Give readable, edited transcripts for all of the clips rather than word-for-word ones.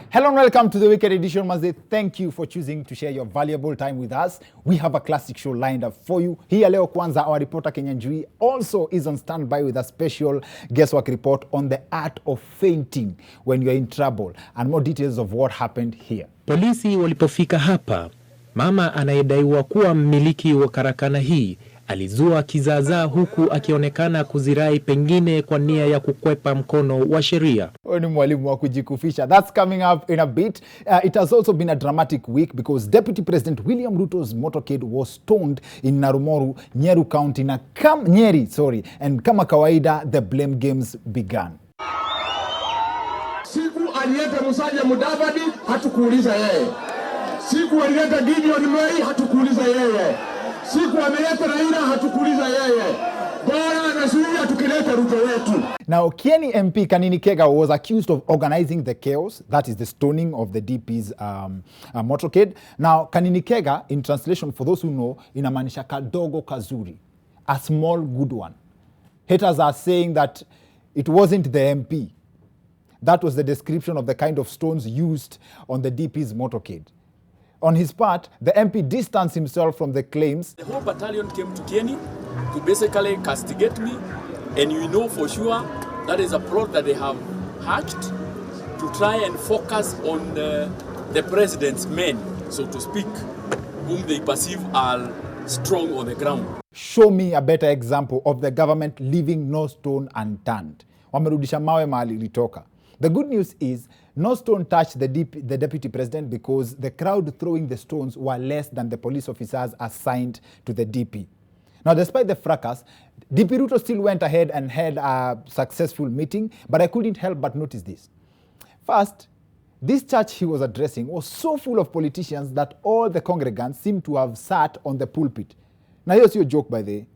Hello and welcome to the Weekend Edition. Maze, thank you for choosing to share your valuable time with us. We have a classic show lined up for you. Here leo kwanza, our reporter Kenyanjui also is on standby with a special guesswork report on the art of fainting when you're in trouble and more details of what happened here. Polisi walipofika hapa, mama anayedaiwa kuwa mmiliki wa karakana hii alizua kizaazaa huku akionekana kuzirai pengine kwa nia ya kukwepa mkono wa sheria. Ni mwalimu wa kujikufisha. That's coming up in a bit. It has also been a dramatic week because Deputy President William Ruto's motorcade was stoned in Narumoru, Nyeri County, and kama kawaida the blame games began. Siku aliyeta Musalia Mudavadi hatukuuliza yeye. Siku aliyeta Gideon Moi hatukuuliza yeye. Siku ameleta Raila hatukuuliza yeye. Bora anasuia tukileta Ruto wetu. Now, Kieni MP Kanini Kega was accused of organizing the chaos, that is the stoning of the DP's motorcade. Now, Kanini Kega, in translation for those who know, inamaanisha kadogo kazuri, a small good one. Haters are saying that it wasn't the MP. That was the description of the kind of stones used on the DP's motorcade. On his part, the MP distanced himself from the claims. The whole battalion came to Kieni to basically castigate me, and you know for sure that is a plot that they have hatched to try and focus on the president's men, so to speak, whom they perceive are strong on the ground. Show me a better example of the government leaving no stone unturned. Wamerudisha mawe mahali ilitoka. The good news is no stone touched the deputy president because the crowd throwing the stones were less than the police officers assigned to the DP. Now, despite the fracas, DP Ruto still went ahead and had a successful meeting, but I couldn't help but notice this. First, this church he was addressing was so full of politicians that all the congregants seemed to have sat on the pulpit. Now, here's your joke by the way.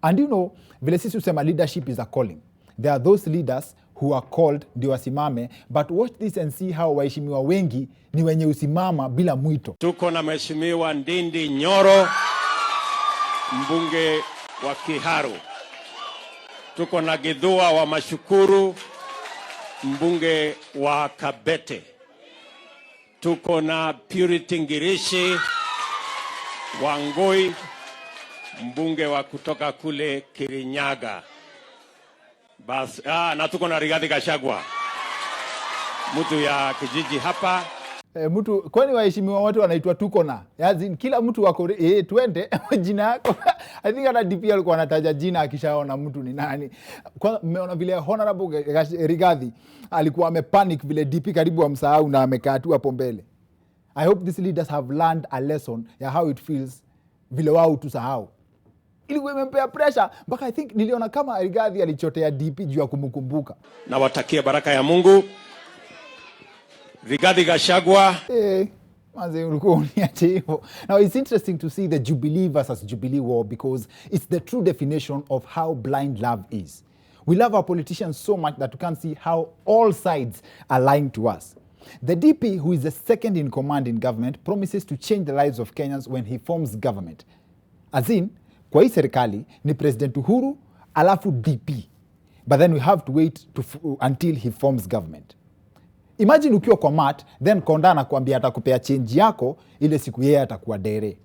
And you know, vile sisi usema leadership is a calling. There are those leaders who are called ndio wasimame, but watch this and see how waheshimiwa wengi ni wenye usimama bila mwito. Tuko na mheshimiwa Ndindi Nyoro, mbunge wa Kiharu. Tuko na Githua wa Mashukuru, mbunge wa Kabete. Tuko na Purity Ngirishi wa Ngoi, mbunge wa kutoka kule Kirinyaga. Bas, na tuko na Rigathi Gachagua, mtu ya kijiji hapa. Mtu, kwani waheshimiwa wote wanaitwa tuko na? Yaani kila mtu wako twende jina yako. I think hata DP alikuwa anataja jina akishaona mtu ni nani. Kwa mmeona vile Honorable Rigathi alikuwa amepanic vile DP karibu amsahau na amekaa tu hapo mbele. I hope these leaders have learned a lesson ya how it feels vile wao tusahau. Ilikuwa imempea pressure mpaka I think niliona kama Rigathi alichotea DP juu ya kumkumbuka. Na watakia baraka ya Mungu. Rigathi Gachagua. Manze ulikuwa uniache hivyo. Now it's interesting to see the Jubilee versus Jubilee war because it's the true definition of how blind love is. We love our politicians so much that we can't see how all sides are lying to us. The DP, who is the second in command in government, promises to change the lives of Kenyans when he forms government. As in, kwa hii serikali ni President Uhuru alafu DP. But then we have to wait until he forms government. Imagine ukiwa kwa mat, then konda anakuambia atakupea change yako ile siku yeye atakuwa dere.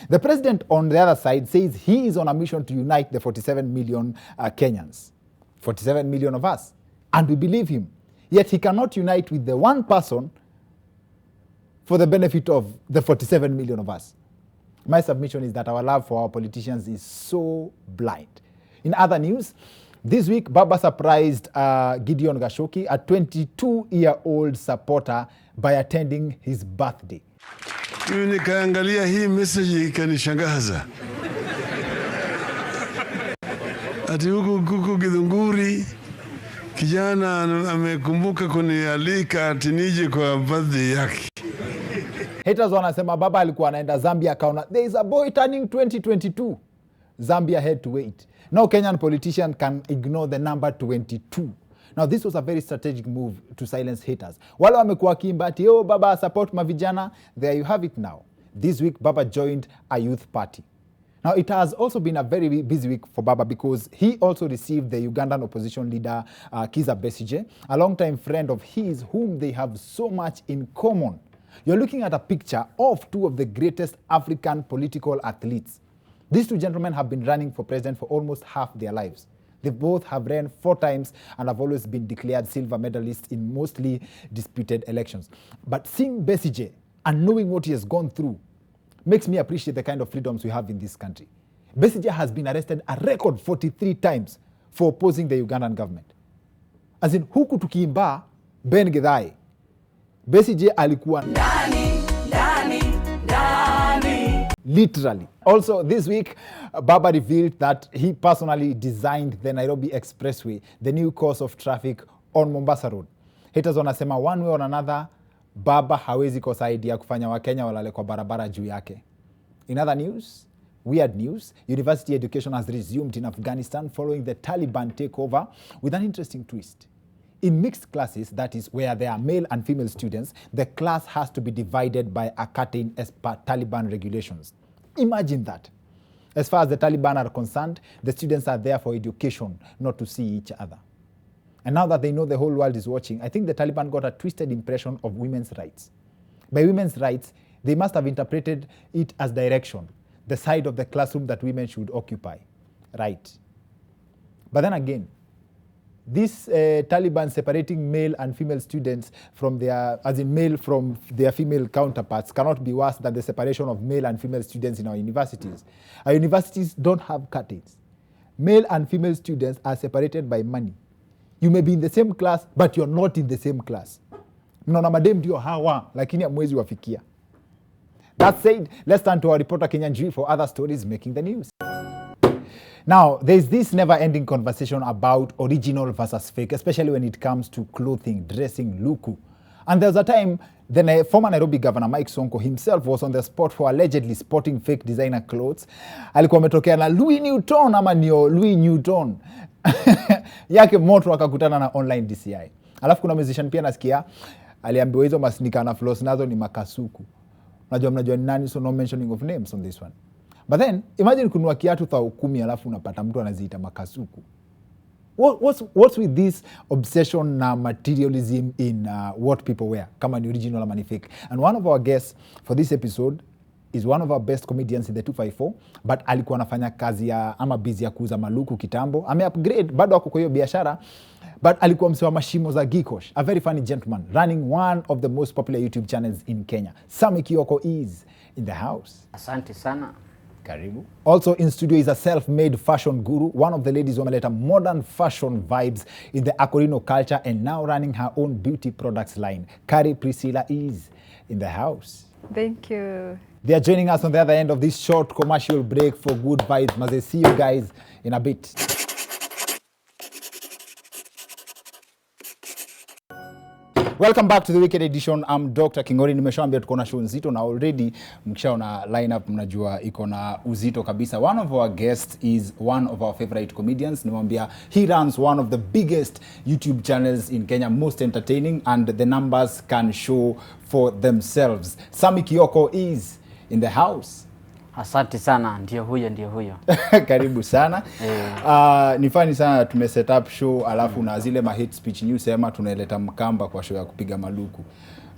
The president on the other side says he is on a mission to unite the 47 million Kenyans. 47 million of us. And we believe him. Yet he cannot unite with the one person for the benefit of the 47 million of us. My submission is that our love for our politicians is so blind. In other news, this week, Baba surprised Gideon Gashoki, a 22-year-old supporter, by attending his birthday. Nikaangalia hii message ikanishangaza. Ati huku Githunguri, kijana amekumbuka kunialika ati nije kwa birthday yake. Haters wanasema Baba alikuwa anaenda Zambia akaona there is a boy turning 2022. Zambia had to wait. No Kenyan politician can ignore the number 22. Now this was a very strategic move to silence haters. Wale wamekuwa kimba ati Baba support mavijana, there you have it now. This week Baba joined a youth party. Now, it has also been a very busy week for Baba because he also received the Ugandan opposition leader, Kizza Besigye, a longtime friend of his whom they have so much in common. You're looking at a picture of two of the greatest African political athletes. These two gentlemen have been running for president for almost half their lives. They both have ran 4 times and have always been declared silver medalists in mostly disputed elections. But seeing Besigye and knowing what he has gone through makes me appreciate the kind of freedoms we have in this country. Besigye has been arrested a record 43 times for opposing the Ugandan government. As in, huku tukiimba Ben Githai, Besigye alikuwa literally. Also this week, Baba revealed that he personally designed the Nairobi Expressway, the new course of traffic on Mombasa Road. Haters wanasema one way or another, Baba hawezi kosa idea kufanya Wakenya walale kwa barabara juu yake. In other news, weird news, university education has resumed in Afghanistan following the Taliban takeover with an interesting twist. In mixed classes, that is where there are male and female students, the class has to be divided by a curtain as per Taliban regulations. Imagine that. As far as the Taliban are concerned, the students are there for education, not to see each other. And now that they know the whole world is watching, I think the Taliban got a twisted impression of women's rights. By women's rights, they must have interpreted it as direction, the side of the classroom that women should occupy. Right. But then again, this Taliban separating male and female students from their, as in male from their female counterparts, cannot be worse than the separation of male and female students in our universities. Our universities don't have curtains. Male and female students are separated by money. You may be in the same class, but you're not in the same class. Mnaona madem ndio hawa, lakini hamwezi wafikia. That said, let's turn to our reporter Kenyan G for other stories making the news. Now, there's this never-ending conversation about original versus fake, especially when it comes to clothing, dressing, luku. And there was a time the former Nairobi governor Mike Sonko himself was on the spot for allegedly sporting fake designer clothes. Alikuwa ametokea na Louis Newton ama nio Louis Newton. Yake moto akakutana na online DCI. Alafu kuna musician pia nasikia aliambiwa hizo masnika na floss nazo ni makasuku. Mnajua ni nani, so no mentioning of names on this one. But then, imagine kununua kiatu 10,000 alafu unapata mtu anaziita makasuku. What's with this obsession na materialism in what people wear? Kama ni original ama ni fake. And one of our guests for this episode is one of our best comedians in the 254, but alikuwa anafanya kazi ya ama busy ya kuuza maluku kitambo. Ame-upgrade, bado ako kwa hiyo biashara, but alikuwa msewa mashimo za Gikosh, a very funny gentleman, running one of the most popular YouTube channels in Kenya. SAMMY KIOKO is in the house. Asante sana. Karibu. Also in studio is a self-made fashion guru, one of the ladies who wameleta modern fashion vibes in the Akorino culture and now running her own beauty products line. CAREY Priscilla is in the house. Thank you. They are joining us on the other end of this short commercial break for good vibes. Must I see you guys in a bit. Welcome back to the weekend edition. I'm Dr. Kingori. Nimeshaambia tuko na show nzito na already mkishaona lineup mnajua iko na uzito kabisa. One of our guests is one of our favorite comedians. Nimwambia he runs one of the biggest YouTube channels in Kenya, most entertaining, and the numbers can show for themselves. SAMMY KIOKO is in the house. Asante sana, ndio huyo. Karibu sana. Ni funny sana tumeset up show alafu na zile ma hate speech news sema tunaleta mkamba kwa show ya kupiga maluku.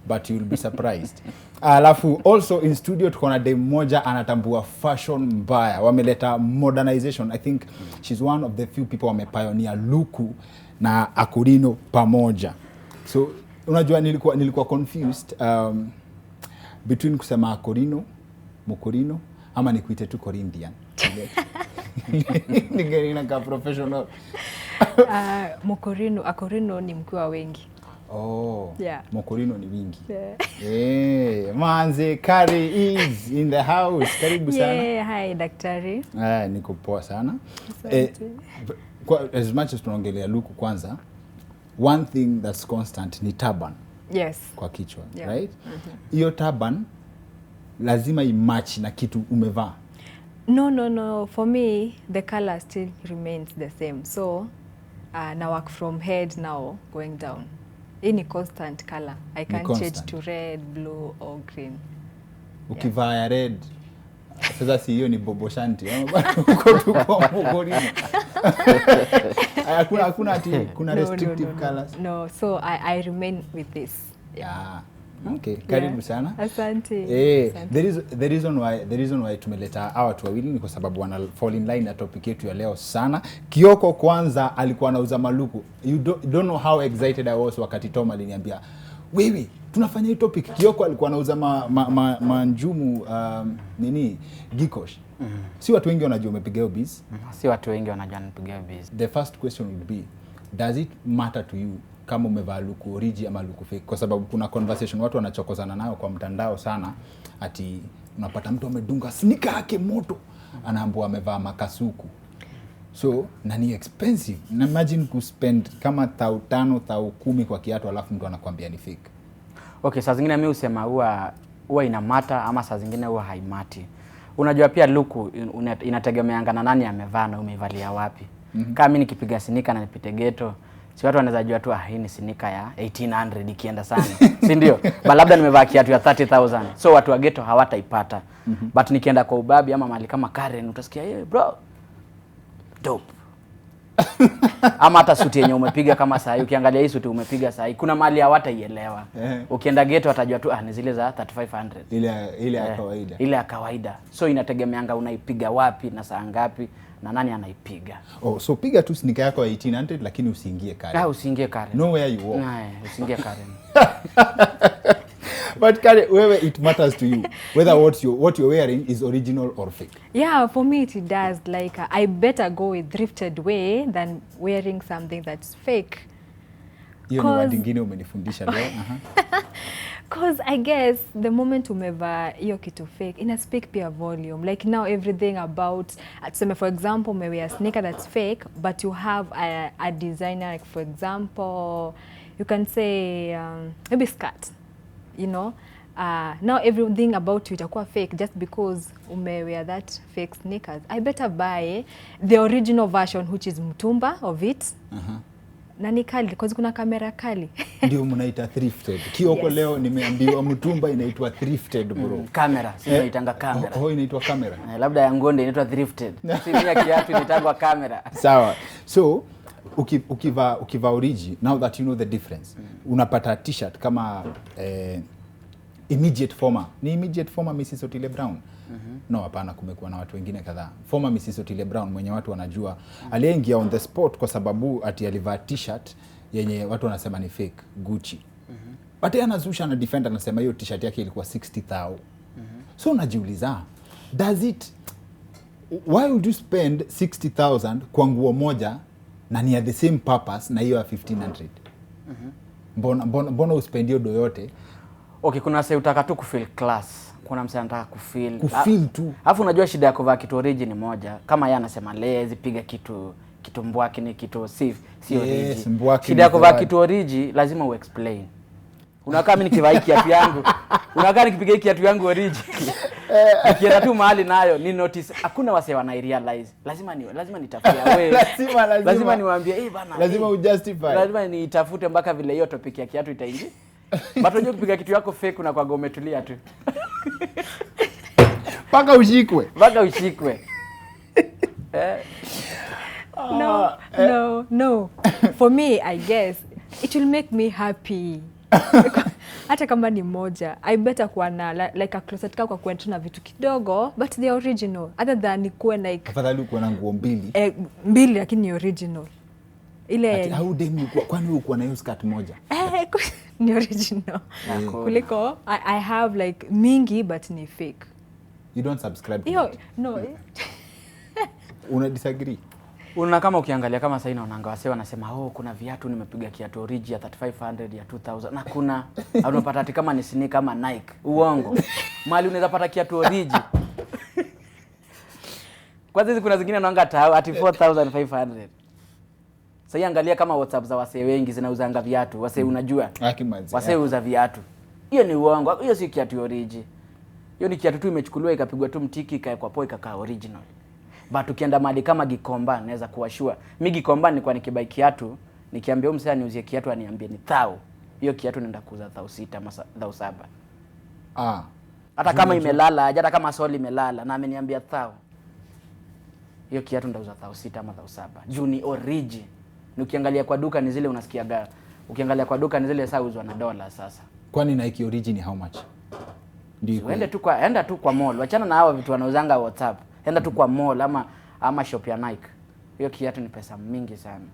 But you'll be surprised. Alafu also in studio tuko na dem moja anatambua fashion mbaya. Wameleta modernization. I think she's one of the few people wamepioneer luku na Akorino pamoja. So unajua nilikuwa confused between kusema Akorino, Mokorino ama nikuite tu Corinthian. Ningeina ka professional. Mokorino, Akorino ni mkiwa wengi. Oh. Yeah. Mokorino ni wingi. Yeah. Manze, CAREY is in the house. Karibu sana. Yeah, hi daktari. Niko poa sana. Asante. As much as tunaongelea luku kwanza, one thing that's constant ni turban. Yes. Kwa kichwa, Yeah. right? Hiyo turban lazima imatch na kitu umevaa. No. For me, the color still remains the same. So, now work from head now going down. Any constant color. I can't change to red, blue or green. Ukivaa ya red, Sasa si hiyo ni Bobo Shanti. Uko tu kwa Mogorino. Hakuna ati kuna restrictive colors. No, so I remain with this. Yeah. Okay, karibu sana. Asante. The reason why tumeleta hawa watu wawili ni kwa sababu wana fall in line na topic yetu ya leo sana. KIOKO kwanza alikuwa anauza maluku. You don't know how excited I was wakati Tom aliniambia, "Wewe, tunafanya hii topic." KIOKO alikuwa anauza manjumu Gikosh. Si watu wengi wanajua umepiga hiyo biz. Si watu wengi wanajua nipiga hiyo biz. The first question would be, does it matter to you kama umevaa luku origi ama luku fake? Kwa sababu kuna conversation watu wanachokozana nayo kwa mtandao sana, ati unapata mtu amedunga sneaker yake moto, anaambiwa amevaa makasuku. So, na ni expensive. Na imagine kuspend kama 5,000 10,000 kwa kiatu alafu mtu anakuambia ni fake. Okay, saa zingine mimi husema huwa ina matter ama saa zingine huwa haimati. Unajua pia luku inategemeanga na nani amevaa na umeivalia wapi. Kama mimi nikipiga sneaker na nipite ghetto, si watu wanaweza jua tu hii ni sneaker ya 1800 ikienda sana. Si ndio? Labda nimevaa kiatu ya 30,000. So watu wa ghetto hawataipata. But nikienda kwa ubabi ama mahali kama Karen utasikia, "Hey bro, dope." Ama hata suti yenye umepiga kama saa hii, ukiangalia hii suti umepiga saa hii, kuna mahali hawataielewa. Ukienda ghetto watajua tu ni zile za 3500. Ile ya kawaida. Ile ya kawaida. So inategemeanga unaipiga wapi na saa ngapi na nani anaipiga. So piga tu sneaker yako ya 1800 lakini usiingie Karen. Usiingie Karen. Know where you walk. Usiingie Karen. But Karen, whether it matters to you, whether what you're wearing is original or fake. Yeah, for me it does. Like I better go with thrifted way than wearing something that's fake. Hiyo ni word nyingine umenifundisha leo. Because I guess the moment umeva hiyo kitu fake, ina speak pia volume. Like now everything about, for example, maybe a sneaker that's fake, but you have a designer, like for example, you can say maybe skirt, you know. Now everything about you itakuwa fake just because umewear that fake sneakers. I better buy the original version, which is mtumba of it. Na ni kali because kuna kamera kali. Ndio mnaita thrifted. KIOKO leo nimeambiwa mtumba inaitwa thrifted bro. Kamera, si inaitanga kamera. Inaitwa kamera. Labda ya Ngonde inaitwa thrifted. Si mia kiatu inaitwa kamera. Sawa. So ukiva origi, now that you know the difference, unapata t-shirt kama immediate former. Ni immediate former Mrs. Otile Brown. No, hapana, kumekuwa na watu wengine kadhaa. Former Mrs. Otile Brown mwenye watu wanajua aliingia on the spot kwa sababu ati alivaa t-shirt yenye watu wanasema ni fake Gucci. But yeye anazusha na defender anasema hiyo t-shirt yake ilikuwa 60,000. So unajiuliza, why would you spend 60,000 kwa nguo moja na ni the same purpose na hiyo ya 1,500? Mbona uspendi hiyo do yote? Okay, kuna sasa utaka tu kufeel class. Kuna msee anataka kufeel tu. Alafu unajua shida ya kuvaa kitu origin moja. Kama yeye anasema lezi piga kitu mbwaki ni kitu si origin. Shida ya kuvaa kitu origin lazima uexplain. Unakaa mimi nikivaa hiki kiatu yangu. Unakaa nikipiga hiki kiatu yangu origin. Nikienda tu mahali nayo ni notice hakuna wase wana realize. Lazima nitafia wewe. Lazima niwaambie bana. Lazima ujustify. Lazima nitafute mpaka vile hiyo topic ya kiatu itaingia. Unajua kupiga kitu yako fake na kwa umetulia tu. Paka ushikwe. No. For me, I guess it will make me happy. Hata kama ni moja, I better kuwa na like a closet kwa kuenda na vitu kidogo, but the original. Other than kuwe like afadhali kuwa na nguo mbili. Mbili lakini ni original. Ile how dem kwani uko na hiyo skirt moja? Ni original. Kuliko I have like mingi but ni fake. You don't subscribe to that? No. Una disagree? Una kama ukiangalia kama sasa inaonanga wase wanasema kuna viatu nimepiga kiatu origi ya 3500 ya 2000 na kuna unapata ati kama ni sneaker kama Nike. Uongo. Mali unaweza pata kiatu origi. Kwanza hizi kuna zingine naanga ati 4500. Sasa angalia kama WhatsApp za wase wengi zinauzanga viatu. Wase unajua. Wase uza viatu. Hiyo ni uongo. Hiyo si kiatu origi. Hiyo ni kiatu tu imechukuliwa ikapigwa tu mtiki ikaekwa poa ikakaa original. But ukienda mahali kama Gikomba naweza kuwashua. Mimi Gikomba nilikuwa nikibai kiatu, nikiambia msee aniuzie kiatu aniambie ni 1000. Hiyo kiatu nenda kuuza 6,000 ama 7,000. Hata kama imelala, hata kama soli imelala na ameniambia 1000. Hiyo kiatu ndauza 6,000 ama 7,000. Juu ni origi. Ni ukiangalia kwa duka ni zile unasikiaga. Ukiangalia kwa duka ni zile sauzwa na dola sasa. Kwani Nike origi ni how much? Ndio. Enda tu kwa mall. Wachana na hawa vitu wanauzanga WhatsApp. Enda tu kwa mall ama shop ya Nike. Hiyo kiatu ni pesa mingi sana.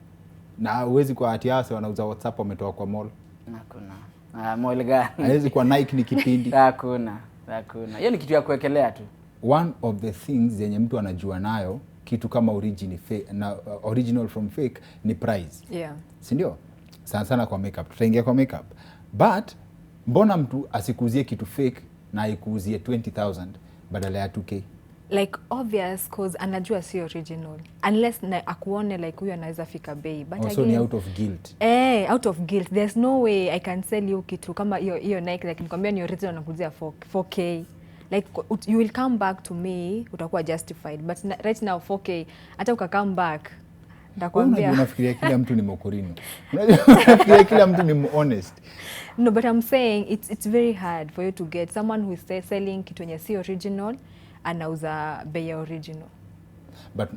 Na uwezi kwa ati hao wanauza WhatsApp wametoa kwa mall. Hakuna. Mall gani? Haiwezi kwa Nike ni kipindi. Hakuna. Hiyo ni kitu ya kuwekelea tu. One of the things yenye mtu anajua nayo kitu kama original from fake ni price. Yeah. Si ndio? Sana kwa makeup. Tutaingia kwa makeup. But mbona mtu asikuuzie kitu fake na aikuuzie 20,000 badala ya 2K? Like obvious cause anajua si original. Unless akuone like huyu anaweza fika bei. But also again, ni out of guilt. Out of guilt. There's no way I can sell you kitu kama hiyo Nike like nikwambia ni original nakuzia 4K. Like you will come back to me, utakuwa justified. But right now 4K, hata come back, ndakwambia. Unafikiria kila mtu ni mokorino. Unafikiria kila mtu ni honest. No, but I'm saying it's very hard for you to get someone who is selling kitu yenye si original anauza bei ya original. But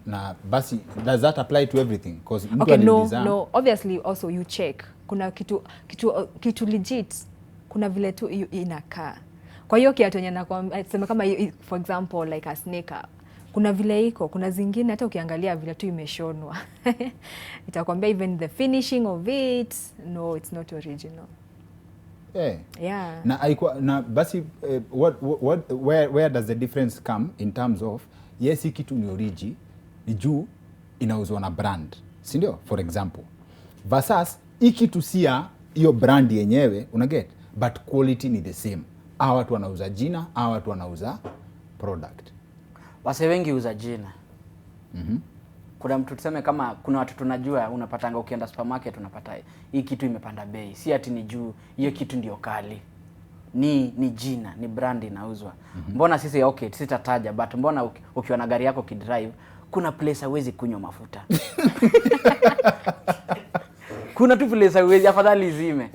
basi does that apply to everything? Because okay, no, obviously also you check. Kuna kitu legit. Kuna vile tu inakaa. Kwa hiyo kiatu yenye nasema kama for example like a sneaker. Kuna vile iko, kuna zingine hata ukiangalia vile tu imeshonwa. Itakwambia even the finishing of it, no, it's not original. Yeah. Na basi where does the difference come in terms of yes hii kitu ni origi ni juu inauzwa na brand, si ndio? For example, versus hii kitu sia hiyo brand yenyewe, una get, but quality ni the same. Hawa watu wanauza jina, hawa watu wanauza product. Wase wengi uza jina. Kuna mtu tuseme kama kuna watu tunajua unapatanga ukienda supermarket unapata hii kitu imepanda bei. Si ati ni juu hiyo kitu ndio kali. Ni jina, ni brand inauzwa. Mbona sisi okay, sitataja but mbona ukiwa na gari yako kidrive kuna place hauwezi kunywa mafuta. Kuna tu place hauwezi afadhali zime.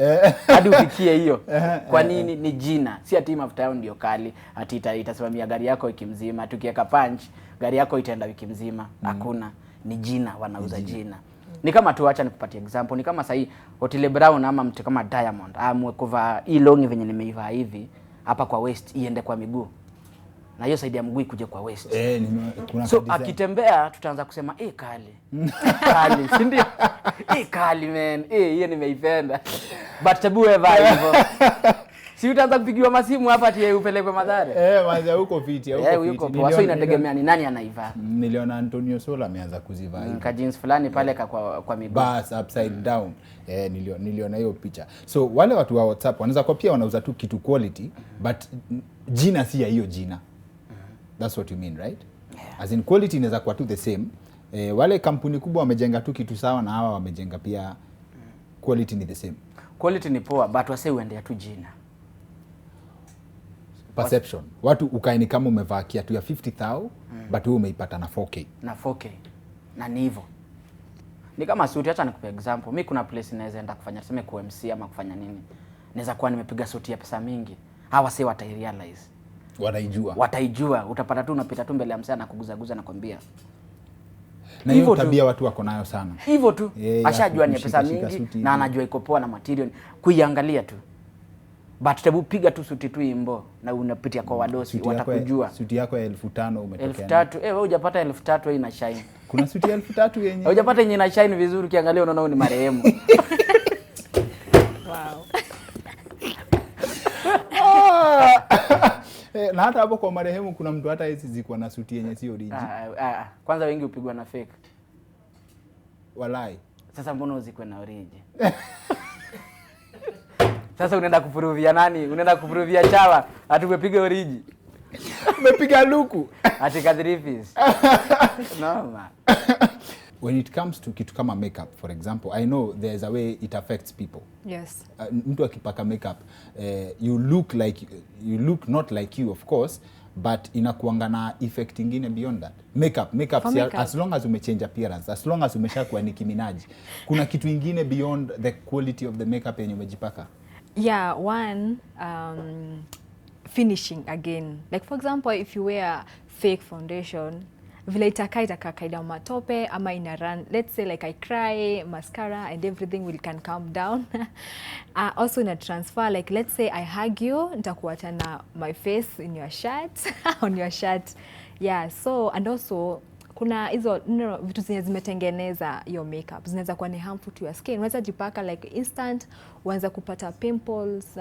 Hadi ufikie hiyo. Kwa nini? Ni jina. Si ati mafuta yao ndio kali, ati itasimamia gari yako wiki mzima, tukiweka punch gari yako itaenda wiki mzima. Hakuna. Ni jina, wanauza jina. Ni kama tu acha nikupatie example, ni kama sahi Otile Brown ama mtu kama Diamond amwe kuvaa hii longi venye nimeivaa hivi hapa kwa waist iende kwa miguu. Na hiyo side ya mguu ikuje kwa waist. Kuna so akitembea tutaanza kusema kali. Kali, si ndio? Kali man. Hiyo nimeipenda. But tabu evaa hivyo. Si utaanza kupigiwa masimu hapa ati upelekwe Mathare. Manza huko fiti, huko fiti. Waso inategemea ni nani anaivaa. Niliona Antonio Sola ameanza kuzivaa hivi. Ka jeans fulani pale kwa miguu. Bas upside down. Niliona hiyo picha. So wale watu wa WhatsApp wanaweza kwa pia wanauza tu kitu quality but jina si ya hiyo jina. That's what you mean, right? Yeah. As in quality inaweza kuwa tu the same. Wale kampuni kubwa wamejenga tu kitu sawa na hawa wamejenga pia quality ni the same. Quality ni poa but wase uendea tu jina. Perception. Watu ukaini kama umevaa kiatu ya 50,000 but wewe umeipata na 4K. Na 4K. Na ni hivyo. Ni kama suti, acha nikupe example. Mimi kuna place naweza enda kufanya tuseme kwa MC ama kufanya nini. Naweza kuwa nimepiga suti ya pesa mingi. Hawa si watairealize. Wataijua. Utapata tu unapita tu mbele ya msana na kuguzaguza na kwambia. Na hiyo tabia watu wako nayo sana. Hivyo tu. Ashajua ni pesa mingi na anajua iko poa na material. Kuiangalia tu. But tabu piga tu suti tu imbo na unapitia kwa wadosi watakujua. Suti yako ya 5,000 umetokea. 3,000 wewe hujapata 3,000 wewe ina shine. Kuna suti ya 3,000 yenyewe. Hujapata yenye ina shine vizuri ukiangalia unaona ni marehemu. Wow. Na hata hapo kwa marehemu kuna mtu hata hizi ziko na suti yenye si original. Kwanza wengi upigwa na fake. Walai. Sasa mbona uzikwe na original? Sasa unaenda kupuruvia nani? Unaenda kupuruvia chawa ati umepiga oriji. Umepiga luku. Ati kadrifis. No man. When it comes to kitu kama makeup, for example, I know there's a way it affects people. Yes. Mtu akipaka makeup, you look not like you of course, but inakuanga na effect ingine beyond that. Makeup as long as umechange appearance, as long as umeshakuwa Nicki Minaj, kuna kitu ingine beyond the quality of the makeup yenye umejipaka. Yeah, one finishing again. Like for example, if you wear fake foundation, vile itakaa kaida matope ama ina run, let's say like I cry, mascara and everything can calm down. Also in a transfer, like let's say I hug you, nitakuacha na my face in your shirt, on your shirt. Yeah, so and also kuna hizo vitu zenye zimetengeneza your makeup zinaweza kuwa ni harmful to your skin. Unaweza jipaka like instant, uanza kupata pimples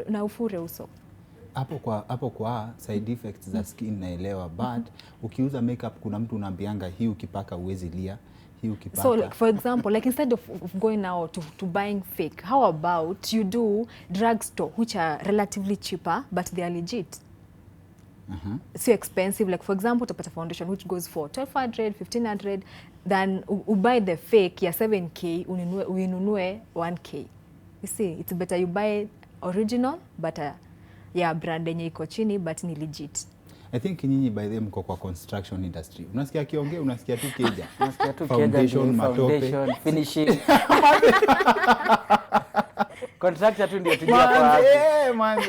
na ufure uso. Hapo kwa side effects za skin naelewa, but ukiuza makeup kuna mtu unaambianga hii ukipaka uwezi lia, hii ukipaka. So like for example, like instead of going out to buying fake, how about you do drugstore which are relatively cheaper but they are legit. So expensive, like for example utapata foundation which goes for 1200 1500, then you buy the fake ya 7k uinunue 1k. You see, it's better you buy original but yeah, brand yenye iko chini but ni legit. I think nyinyi by them mko kwa construction industry. Unasikia kiongea, unasikia tu keja. Unasikia tu foundation, foundation, finishing. Contractor tu ndio tujia kwa hapo. Man,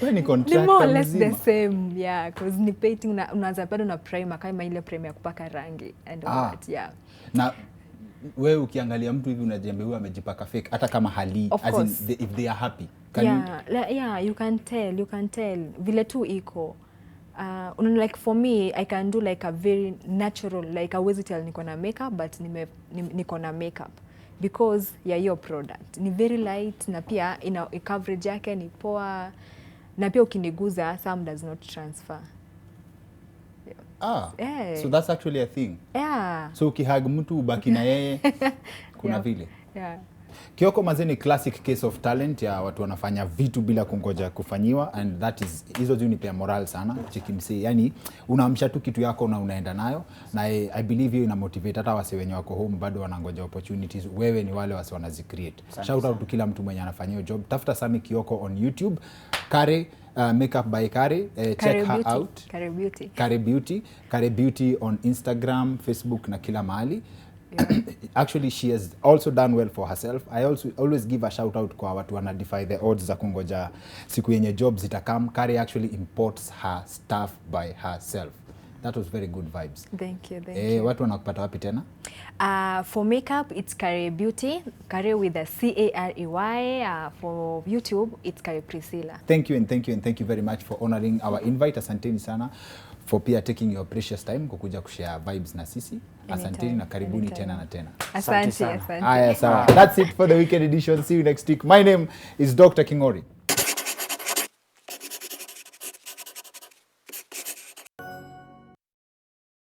wewe ni contractor. Ni more or less the same, yeah, because ni painting unaanza bado na primer kama ile primer ya kupaka rangi and all that, yeah. Na wewe ukiangalia mtu hivi unajiambia huyu amejipaka fake hata kama hali, as in if they are happy. You can tell vile tu iko. Like for me, I can do like a very natural, like I always tell niko na makeup but niko na makeup because ya your product ni very light na pia ina coverage yake ni poa na pia ukiniguza some does not transfer. So that's actually a thing. Yeah. So ukihag mtu ubaki na yeye kuna vile. Yeah. KIOKO mazeni classic case of talent ya watu wanafanya vitu bila kungoja kufanyiwa, and that is hizo juu ni pia moral sana chikimsi, yani unaamsha tu kitu yako na unaenda nayo, na I believe you ina motivate hata wase wenye wako home bado wanangoja opportunities. Wewe ni wale wase wanazi create. Shout out to kila mtu mwenye anafanyia job. Tafuta SAMMY KIOKO on YouTube, CAREY makeup by CAREY, check her out. CAREY Beauty on Instagram, Facebook na kila mahali. Actually she has also done well for herself. I also always give a shout out kwa watu wana defy the odds za kungoja siku yenye jobs itakam. CAREY actually imports her stuff by herself. That was very good vibes. Thank you. Watu wanakupata wapi tena? For makeup it's CAREY Beauty, CAREY with a CAREY. For YouTube it's CAREY Priscilla. Thank you and thank you very much for honoring our invite. Asanteni sana for pia taking your precious time kukuja kushare vibes na sisi. Asanteni na karibuni tena na tena. Asante. Aya, sawa. That's it for the weekend edition. See you next week. My name is Dr. Kingori.